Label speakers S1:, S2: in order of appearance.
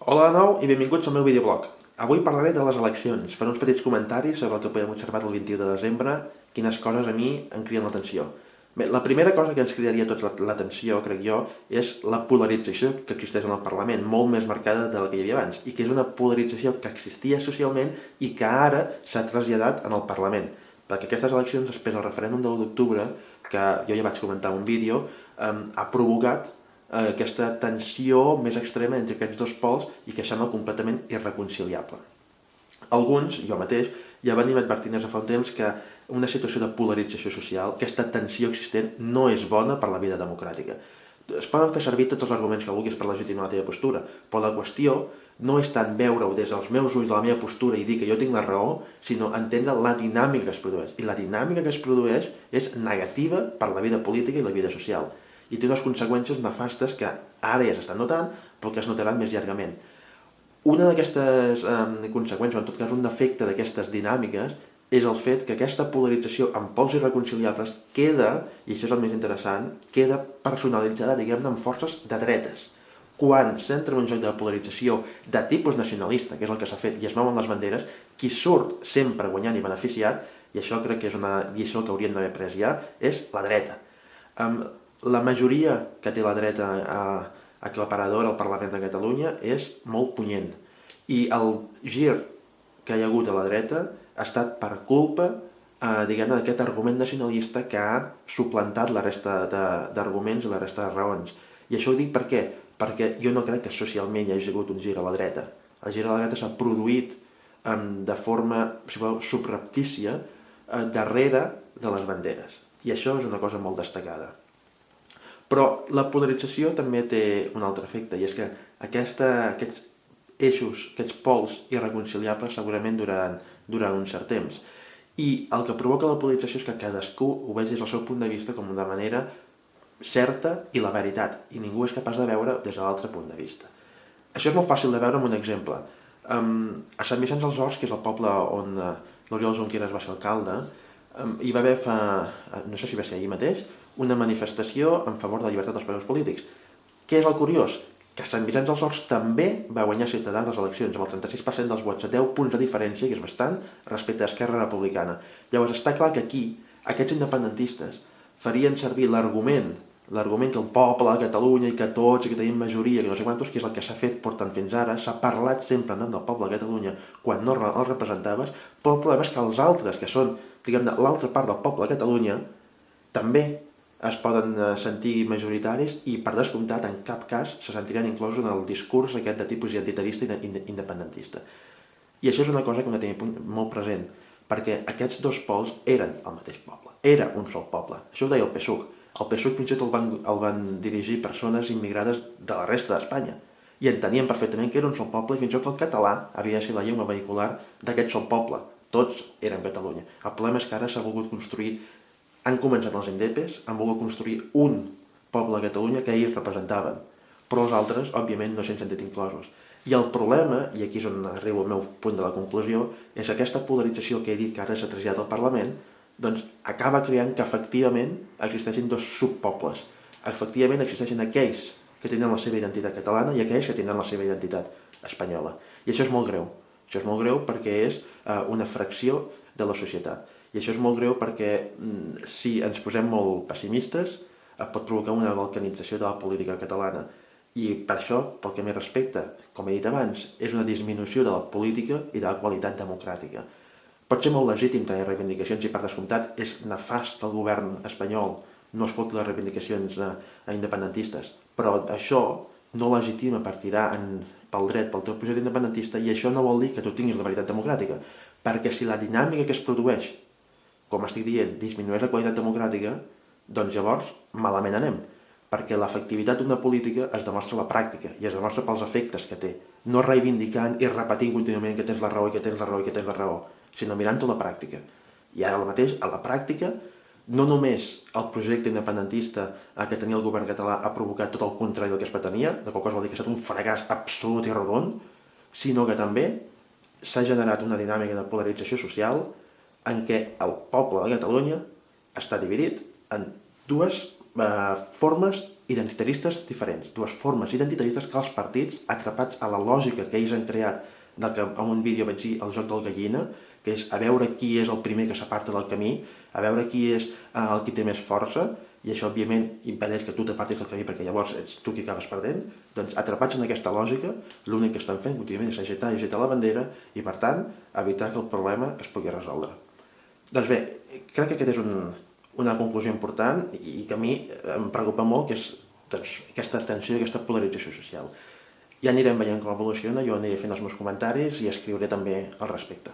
S1: Hola de nou i benvinguts al meu videoblog. Avui parlaré de les eleccions, faré uns petits comentaris sobre el que podem observar el 21 de desembre, quines coses a mi em criden l'atenció. Bé, la primera cosa que ens cridaria tot l'atenció, crec jo, és la polarització que existeix en el Parlament, molt més marcada del que hi havia abans, i que és una polarització que existia socialment i que ara s'ha traslladat en el Parlament. Perquè aquestes eleccions, després del referèndum de l'1 d'octubre, que jo ja vaig comentar en un vídeo, ha provocat aquesta tensió més extrema entre aquests dos pols i que sembla completament irreconciliable. Alguns, jo mateix, ja venim advertint des de fa un temps que una situació de polarització social, aquesta tensió existent, no és bona per la vida democràtica. Es poden fer servir tots els arguments que vulguis per legitimar la teva postura, però la qüestió no és tant veure-ho des dels meus ulls de la meva postura i dir que jo tinc la raó, sinó entendre la dinàmica que es produeix. I la dinàmica que es produeix és negativa per la vida política i la vida social. I té unes conseqüències nefastes que ara ja s'estan notant, però que es notaran més llargament. Una d'aquestes conseqüències, o en tot cas un defecte d'aquestes dinàmiques, és el fet que aquesta polarització amb pols irreconciliables queda, i això és el més interessant, queda personalitzada, diguem-ne, amb forces de dretes. Quan s'entra en un joc de polarització de tipus nacionalista, que és el que s'ha fet, i es mouen les banderes, qui surt sempre guanyant i beneficiat, i això crec que és una lliçó que haurien d'haver pres ja, és la dreta. La majoria que té la dreta aclaparadora al Parlament de Catalunya és molt punyent. I el gir que hi ha hagut a la dreta ha estat per culpa, diguem-ne, d'aquest argument nacionalista que ha suplantat la resta d'arguments i la resta de raons. I això ho dic per què? Perquè jo no crec que socialment hi hagi hagut un gir a la dreta. El gir a la dreta s'ha produït de forma, si voleu, subreptícia darrere de les banderes. I això és una cosa molt destacada. Però la polarització també té un altre efecte, i és que aquests eixos, aquests pols irreconciliables segurament duran un cert temps. I el que provoca la polarització és que cadascú ho vegi des del seu punt de vista com de manera certa i la veritat, i ningú és capaç de veure des de l'altre punt de vista. Això és molt fàcil de veure amb un exemple. A Sant Vicenç dels Horts, que és el poble on l'Oriol Junqueras va ser alcalde, hi va haver no sé si va ser ahir mateix, una manifestació en favor de la llibertat dels presos polítics. Què és el curiós? Que Sant Vicenç dels Horts també va guanyar Ciutadans les eleccions, amb el 36% dels vots, a 10 punts de diferència, que és bastant, respecte a Esquerra Republicana. Llavors està clar que aquí, aquests independentistes farien servir l'argument que el poble de Catalunya i que tots i que tenim majoria, que no sé quantos, que és el que s'ha fet portant fins ara, s'ha parlat sempre en nom del poble de Catalunya quan no el representaves, però el problema és que els altres, que són, diguem-ne, l'altra part del poble de Catalunya, també es poden sentir majoritaris i, per descomptat, en cap cas se sentiran inclosos en el discurs aquest de tipus identitarista i independentista. I això és una cosa que hem de tenir molt present, perquè aquests dos pols eren el mateix poble, era un sol poble. Això ho deia el PSUC. El PSUC fins i tot el van dirigir persones immigrades de la resta d'Espanya, i entenien perfectament que era un sol poble, i fins i tot que el català havia de ser la llengua vehicular d'aquest sol poble. Tots eren Catalunya. El problema és que ara s'ha volgut construir. Han començat els indepes, han volgut construir un poble de Catalunya que ells representaven, però els altres, òbviament, no s'han sentit inclosos. I el problema, i aquí és on arribo al meu punt de la conclusió, és que aquesta polarització que he dit que ara s'ha traslladat al Parlament, doncs acaba creant que efectivament existeixin dos subpobles. Efectivament existeixen aquells que tenen la seva identitat catalana i aquells que tenen la seva identitat espanyola. I això és molt greu. Això és molt greu perquè és una fracció de la societat. I això és molt greu perquè si ens posem molt pessimistes pot provocar una balcanització de la política catalana. I per això, pel que m'hi respecta, com he dit abans, és una disminució de la política i de la qualitat democràtica. Pot ser molt legítim tenir reivindicacions i, per descomptat, és nefast que el govern espanyol no escolti les reivindicacions independentistes, però això no legitima per tirar pel dret pel teu projecte independentista, i això no vol dir que tu tinguis la veritat democràtica, perquè si la dinàmica que es produeix, com estic dient, disminueix la qualitat democràtica, doncs llavors malament anem, perquè l'efectivitat d'una política es demostra a la pràctica i es demostra pels efectes que té, no reivindicant i repetint contínuament que tens la raó i que tens la raó i que tens la raó, sinó mirant-ho a la pràctica. I ara mateix, a la pràctica, no només el projecte independentista que tenia el govern català ha provocat tot el contrari del que es pretenia, de qual cosa vol dir que ha estat un fracàs absolut i rodon, sinó que també s'ha generat una dinàmica de polarització social en què el poble de Catalunya està dividit en dues formes identitaristes diferents, dues formes identitaristes que els partits, atrapats a la lògica que ells han creat, del que en un vídeo vaig dir el joc del gallina, que és a veure qui és el primer que s'aparta del camí, a veure qui és el qui té més força, i això òbviament impedeix que tu t'apartis del camí perquè llavors ets tu qui acabes perdent. Doncs atrapats en aquesta lògica, l'únic que estan fent contínuament és agitar la bandera i per tant evitar que el problema es pugui resoldre. Doncs bé, crec que aquesta és una conclusió important i que a mi em preocupa molt, que és aquesta tensió i aquesta polarització social. Ja anirem veient com evoluciona, jo aniré fent els meus comentaris i escriuré també al respecte.